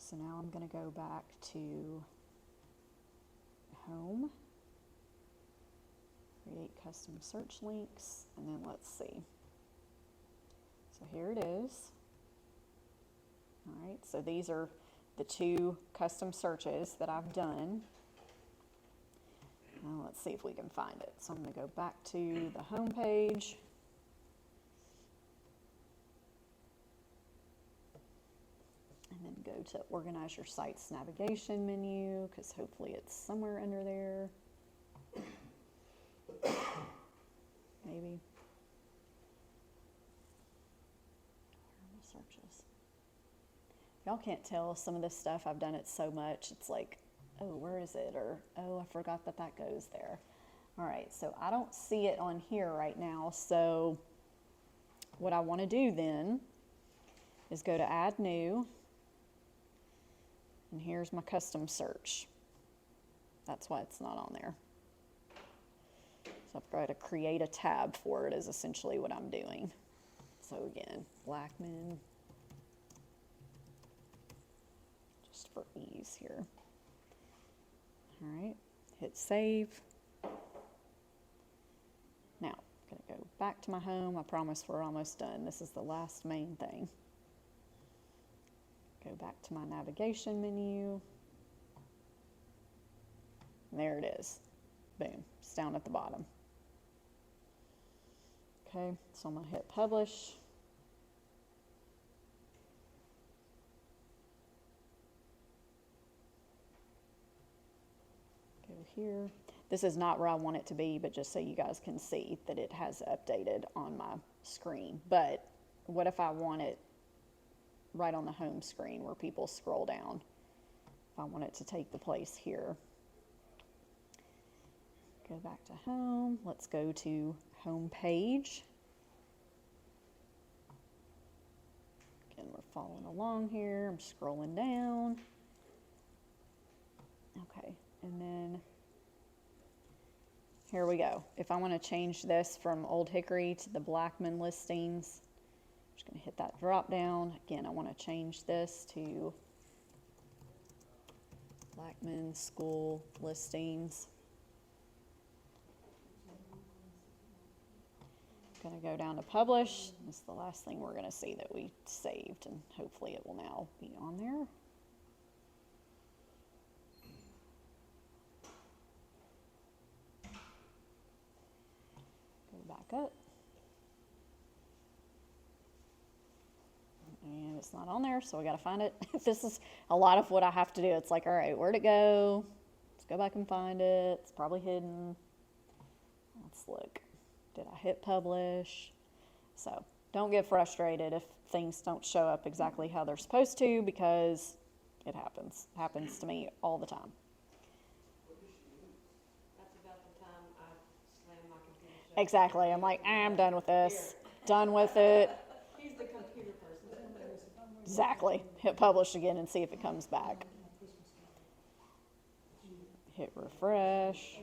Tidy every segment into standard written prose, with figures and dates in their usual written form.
So now I'm going to go back to Home, create custom search links, and then let's see. So here it is. All right, so these are the 2 custom searches that I've done. Now let's see if we can find it. So I'm going to go back to the home page. And then go to Organize Your Site's navigation menu, because hopefully it's somewhere under there. Maybe. Searches. Y'all can't tell some of this stuff, I've done it so much, it's like, oh, where is it? Or, oh, I forgot that that goes there. All right, so I don't see it on here right now, so what I want to do then is go to Add New, and here's my custom search. That's why it's not on there. So I've got to create a tab for it is essentially what I'm doing. So again, Blackman, just for ease here. All right, hit save. Now, I'm going to go back to my home. I promise we're almost done. This is the last main thing. Go back to my navigation menu. And there it is. Boom, it's down at the bottom. Okay, so I'm going to hit publish. Go here. This is not where I want it to be, but just so you guys can see that it has updated on my screen. But what if I want it right on the home screen where people scroll down? If I want it to take the place here. Go back to home. Let's go to home page. Again, we're following along here. I'm scrolling down. Okay, and then here we go. If I want to change this from Old Hickory to the Blackman listings, I'm just going to hit that drop down. Again, I want to change this to Blackman School Listings. Going to go down to publish. This is the last thing we're going to see that we saved, and hopefully it will now be on there. Go back up. And it's not on there, so we got to find it. This is a lot of what I have to do. It's like, all right, where'd it go? Let's go back and find it. It's probably hidden. Let's look. Did I hit publish? So don't get frustrated if things don't show up exactly how they're supposed to, because it happens. It happens to me all the time. That's about the time I slam my computer shut. Exactly. I'm like, I'm done with this. Done with it. He's the computer person. Exactly. Hit publish again and see if it comes back. Hit refresh.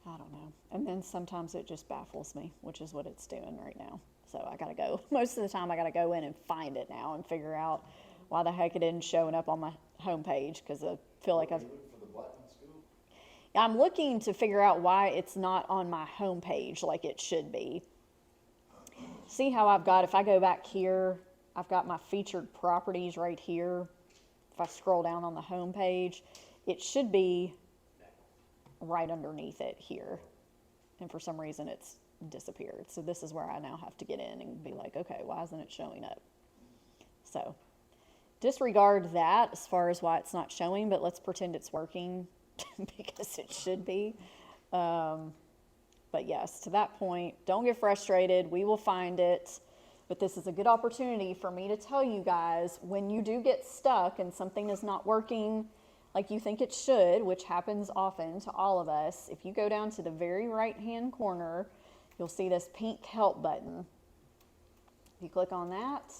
I don't know. And then sometimes it just baffles me, which is what it's doing right now. So I gotta go. Most of the time I gotta go in and find it now and figure out why the heck it isn't showing up on my homepage, because I feel like I've... For the Blackman School? I'm looking to figure out why it's not on my homepage like it should be. See how I've got, if I go back here, I've got my featured properties right here. If I scroll down on the homepage, it should be right underneath it here, and for some reason it's disappeared. So this is where I now have to get in and be like, okay, why isn't it showing up? So disregard that as far as why it's not showing, but let's pretend it's working because it should be. But yes, to that point, don't get frustrated. We will find it. But this is a good opportunity for me to tell you guys, when you do get stuck and something is not working like you think it should, which happens often to all of us, if you go down to the very right-hand corner, you'll see this pink help button. If you click on that,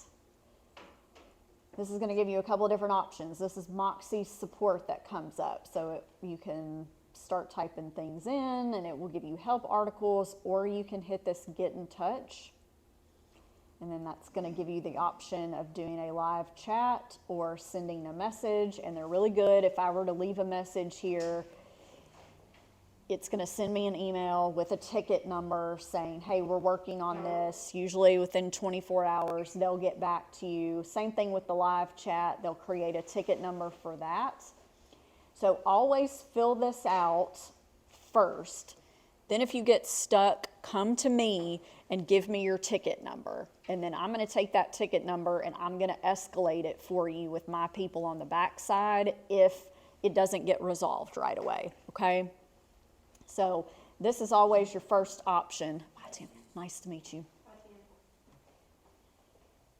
this is going to give you a couple of different options. This is Moxi support that comes up. So you can start typing things in and it will give you help articles, or you can hit this get in touch. And then that's going to give you the option of doing a live chat or sending a message. And they're really good. If I were to leave a message here, it's going to send me an email with a ticket number saying, hey, we're working on this. Usually within 24 hours, they'll get back to you. Same thing with the live chat. They'll create a ticket number for that. So always fill this out first. Then if you get stuck, come to me and give me your ticket number. And then I'm going to take that ticket number and I'm going to escalate it for you with my people on the backside if it doesn't get resolved right away, okay? So this is always your first option. Hi, Tim. Nice to meet you.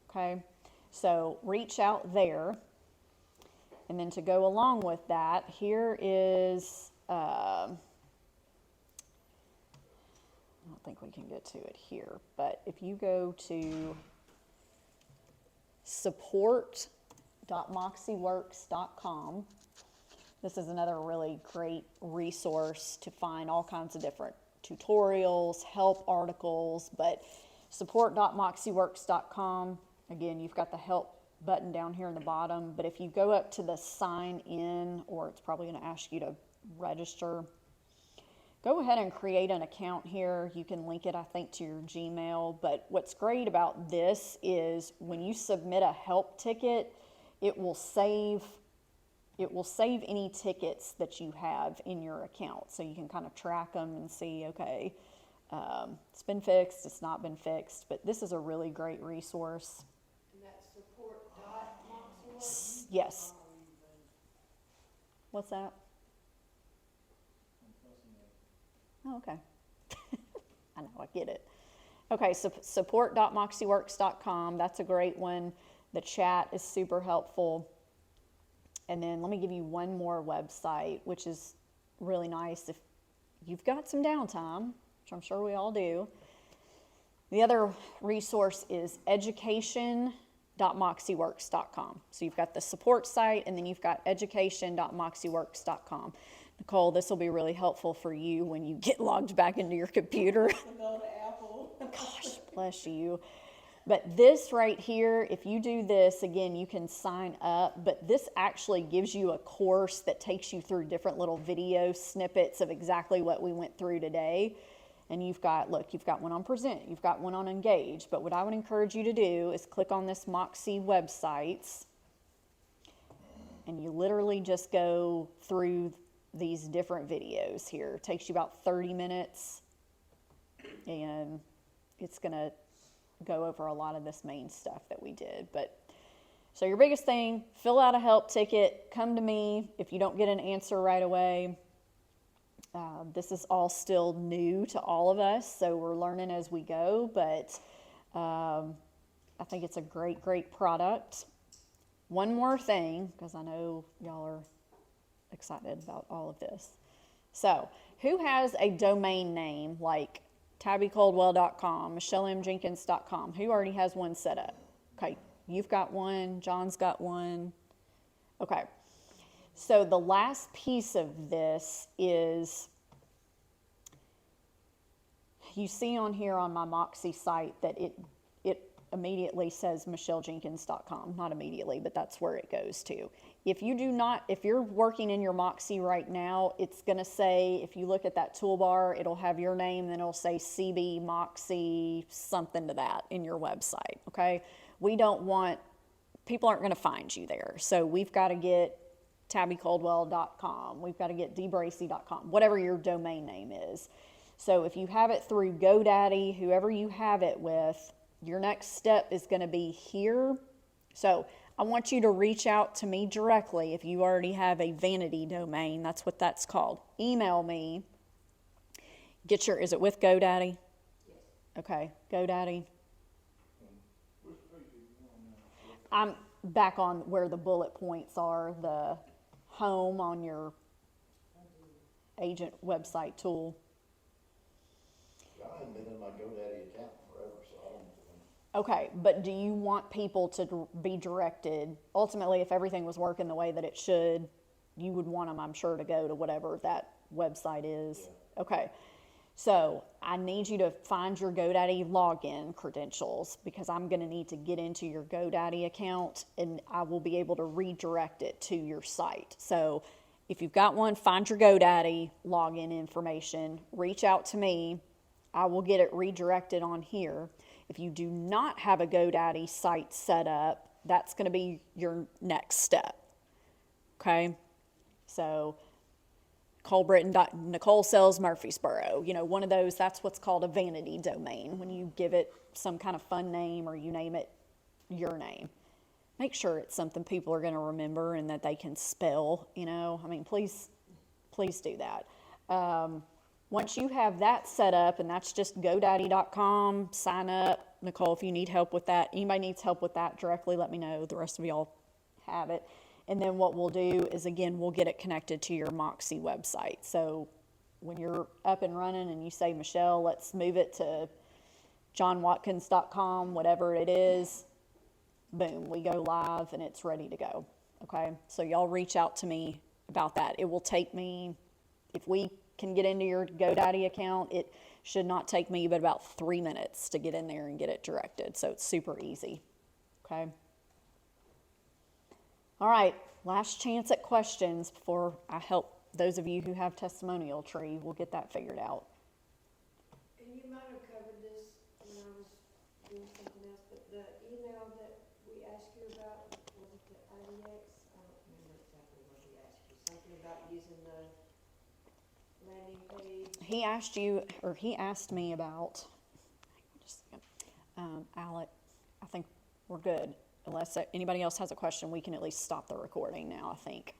Okay, so reach out there. And then to go along with that, here is, I don't think we can get to it here, but if you go to support.moxiworks.com, this is another really great resource to find all kinds of different tutorials, help articles, but support.moxiworks.com, again, you've got the help button down here in the bottom, but if you go up to the sign in, or it's probably going to ask you to register, go ahead and create an account here. You can link it, I think, to your Gmail, but what's great about this is when you submit a help ticket, it will save any tickets that you have in your account, so you can kind of track them and see, okay, it's been fixed, it's not been fixed, but this is a really great resource. And that's support.moxiworks? Yes. What's that? Oh, okay. I know, I get it. Okay, so support.moxiworks.com, that's a great one. The chat is super helpful. And then let me give you one more website, which is really nice if you've got some downtime, which I'm sure we all do. The other resource is education.moxiworks.com. So you've got the support site, and then you've got education.moxiworks.com. Nicole, this will be really helpful for you when you get logged back into your computer. Go to Apple. Gosh, bless you. But this right here, if you do this, again, you can sign up, but this actually gives you a course that takes you through different little video snippets of exactly what we went through today. And you've got, look, you've got one on Present, you've got one on Engage, but what I would encourage you to do is click on this Moxi websites, and you literally just go through these different videos here. It takes you about 30 minutes, and it's going to go over a lot of this main stuff that we did. But so your biggest thing, fill out a help ticket, come to me if you don't get an answer right away. This is all still new to all of us, so we're learning as we go, but I think it's a great, great product. One more thing, because I know y'all are excited about all of this. So, who has a domain name like tabbycoldwell.com, michellemjenkins.com? Who already has one set up? Okay, you've got one, John's got one. Okay, so the last piece of this is, you see on here on my Moxi site that it immediately says michellejenkins.com. Not immediately, but that's where it goes to. If you're working in your Moxi right now, it's going to say, if you look at that toolbar, it'll have your name, then it'll say CB Moxi, something to that in your website, okay? People aren't going to find you there. So we've got to get tabbycoldwell.com. We've got to get dbracy.com, whatever your domain name is. So if you have it through GoDaddy, whoever you have it with, your next step is going to be here. So I want you to reach out to me directly if you already have a vanity domain. That's what that's called. Email me. Is it with GoDaddy? Yes. Okay, GoDaddy. I'm back on where the bullet points are, the home on your agent website tool. I haven't been in my GoDaddy account forever, so I don't know. Okay, but do you want people to be directed? Ultimately, if everything was working the way that it should, you would want them, I'm sure, to go to whatever that website is? Okay. So I need you to find your GoDaddy login credentials because I'm going to need to get into your GoDaddy account and I will be able to redirect it to your site. So if you've got one, find your GoDaddy login information, reach out to me. I will get it redirected on here. If you do not have a GoDaddy site set up, that's going to be your next step. Okay? So Nicole sells Murfreesboro. You know, one of those, that's what's called a vanity domain. When you give it some kind of fun name or you name it your name. Make sure it's something people are going to remember and that they can spell, you know. I mean, please do that. Once you have that set up, and that's just GoDaddy.com, sign up. Nicole, if you need help with that, anybody needs help with that directly, let me know. The rest of y'all have it. And then what we'll do is, again, we'll get it connected to your Moxi website. So when you're up and running and you say, Michelle, let's move it to johnwatkins.com, whatever it is, boom, we go live and it's ready to go. Okay? So y'all reach out to me about that. It will take me, if we can get into your GoDaddy account, it should not take me but about 3 minutes to get in there and get it directed. So it's super easy. Okay? All right, last chance at questions before I help those of you who have testimonial tree. We'll get that figured out. And you might have covered this when I was doing something else, but the email that we asked you about, was it the IDX? I don't remember exactly what we asked you. Something about using the landing page. He asked you, or he asked me about, just a second, Alec, I think we're good. Unless anybody else has a question, we can at least stop the recording now, I think.